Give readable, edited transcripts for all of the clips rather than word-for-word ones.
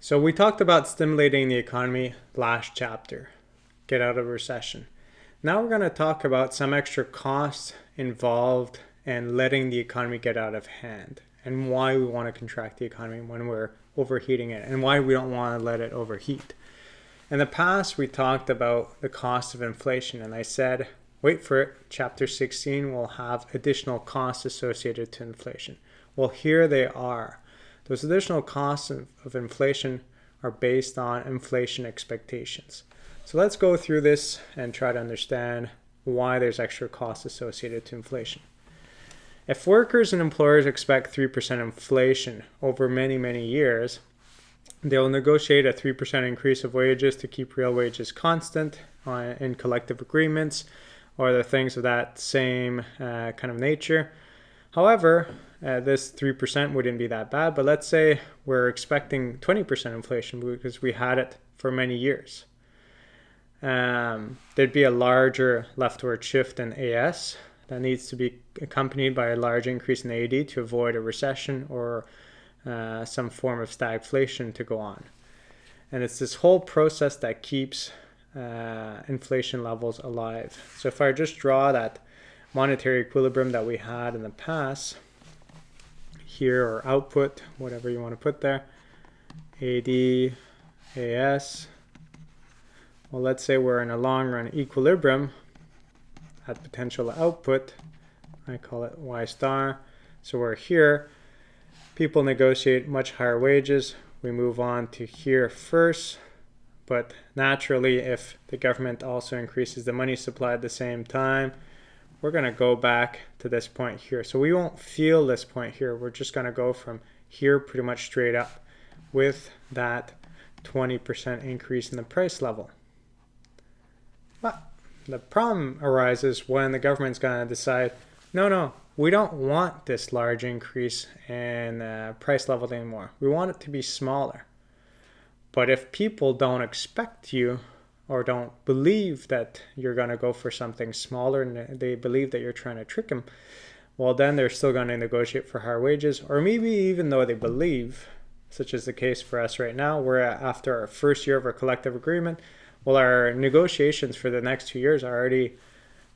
So we talked about stimulating the economy last chapter, get out of recession. Now we're going to talk about some extra costs involved in letting the economy get out of hand and why we want to contract the economy when we're overheating it and why we don't want to let it overheat. In the past, we talked about the cost of inflation, and I said, wait for it, chapter 16 will have additional costs associated to inflation. Well, here they are. Those additional costs of inflation are based on inflation expectations. So let's go through this and try to understand why there's extra costs associated to inflation. If workers and employers expect 3% inflation over many, many years, they'll negotiate a 3% increase of wages to keep real wages constant in collective agreements or the things of that same kind of nature. However, this 3% wouldn't be that bad, but let's say we're expecting 20% inflation because we had it for many years. There'd be a larger leftward shift in AS that needs to be accompanied by a large increase in AD to avoid a recession or some form of stagflation to go on. And it's this whole process that keeps inflation levels alive. So if I just draw that monetary equilibrium that we had in the past, here, or output, whatever you want to put there, AD, AS. Well, let's say we're in a long run equilibrium at potential output. I call it Y star. So we're here. People negotiate much higher wages. We move on to here first. But naturally, if the government also increases the money supply at the same time, we're going to go back to this point here. So we won't feel this point here. We're just going to go from here pretty much straight up with that 20% increase in the price level. But the problem arises when the government's going to decide, no, we don't want this large increase in price level anymore. We want it to be smaller. But if people don't expect you or don't believe that you're going to go for something smaller and they believe that you're trying to trick them, well, then they're still going to negotiate for higher wages. Or maybe even though they believe, such as the case for us right now, we're after our first year of our collective agreement, well, our negotiations for the next 2 years are already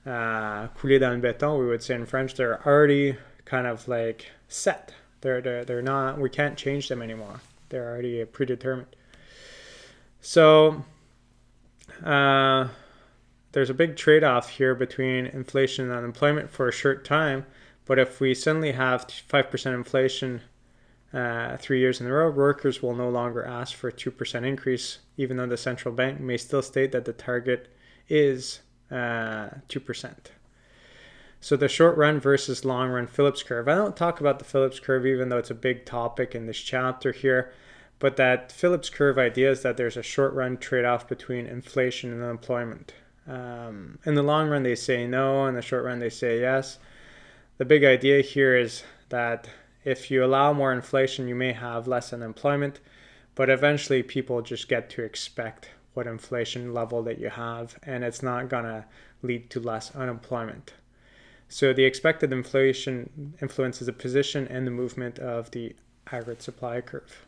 coulé dans le béton, we would say in French. They're already kind of like set. They're not, we can't change them anymore. They're already predetermined. So there's a big trade-off here between inflation and unemployment for a short time. But if we suddenly have 5% inflation 3 years in a row, workers will no longer ask for a 2% increase, even though the central bank may still state that the target is 2%. So the short run versus long run Phillips curve. I don't talk about the Phillips curve, even though it's a big topic in this chapter here. But that Phillips curve idea is that there's a short run trade-off between inflation and unemployment. In the long run, they say no. In the short run, they say yes. The big idea here is that if you allow more inflation, you may have less unemployment. But eventually, people just get to expect what inflation level that you have. And it's not going to lead to less unemployment. So the expected inflation influences the position and the movement of the aggregate supply curve.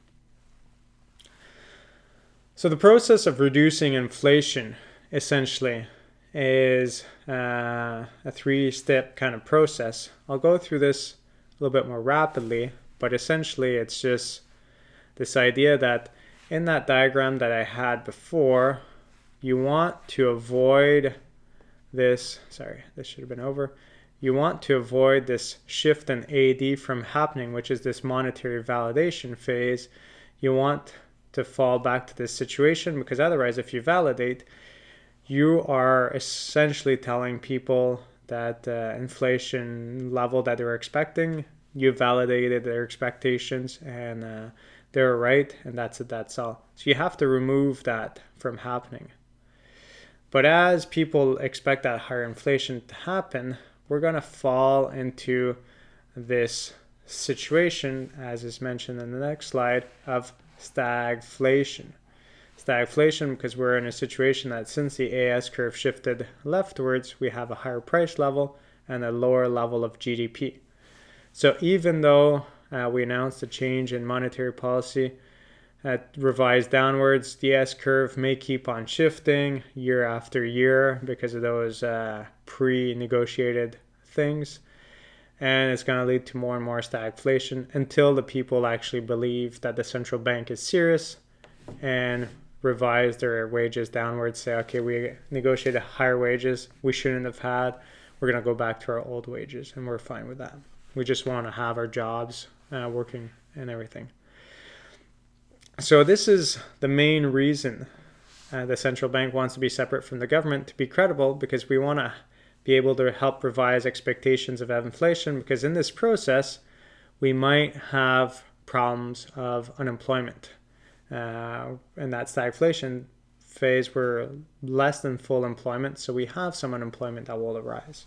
So the process of reducing inflation essentially is a 3-step kind of process. I'll go through this a little bit more rapidly, but essentially it's just this idea that in that diagram that I had before, you want to avoid this, this should have been over. You want to avoid this shift in AD from happening, which is this monetary validation phase. You want to fall back to this situation, because otherwise, if you validate, you are essentially telling people that inflation level that they're expecting, you validated their expectations and they're right, and that's it, that's all. So you have to remove that from happening. But as people expect that higher inflation to happen, we're going to fall into this situation, as is mentioned in the next slide, of stagflation. Stagflation because we're in a situation that since the AS curve shifted leftwards, we have a higher price level and a lower level of GDP. So even though we announced a change in monetary policy revised downwards. The S curve may keep on shifting year after year because of those pre-negotiated things. And it's going to lead to more and more stagflation until the people actually believe that the central bank is serious and revise their wages downwards, say, okay, we negotiated higher wages we shouldn't have had. We're going to go back to our old wages, and we're fine with that. We just want to have our jobs working and everything. So this is the main reason the central bank wants to be separate from the government, to be credible, because we want to be able to help revise expectations of inflation, because in this process we might have problems of unemployment. In that stagflation phase, we're less than full employment, so we have some unemployment that will arise.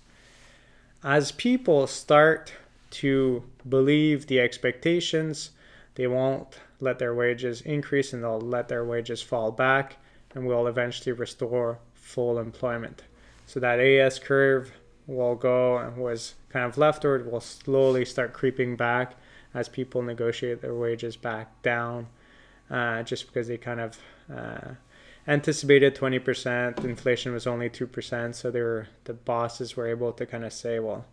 As people start to believe the expectations, they won't let their wages increase and they'll let their wages fall back, and we'll eventually restore full employment. So that AS curve will go and was kind of leftward, will slowly start creeping back as people negotiate their wages back down, just because they kind of anticipated 20%, inflation was only 2%, so the bosses were able to kind of say, well,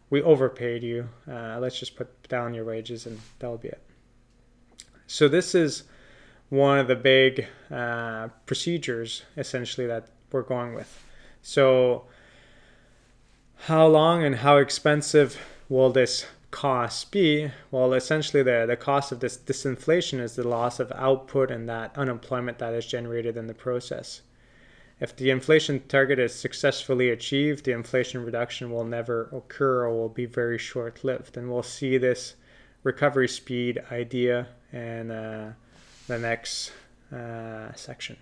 we overpaid you, let's just put down your wages and that'll be it. So this is one of the big procedures essentially that we're going with. So how long and how expensive will this cost be? Well, essentially the cost of this disinflation is the loss of output and that unemployment that is generated in the process. If the inflation target is successfully achieved, the inflation reduction will never occur or will be very short-lived. And we'll see this recovery speed idea in the next section.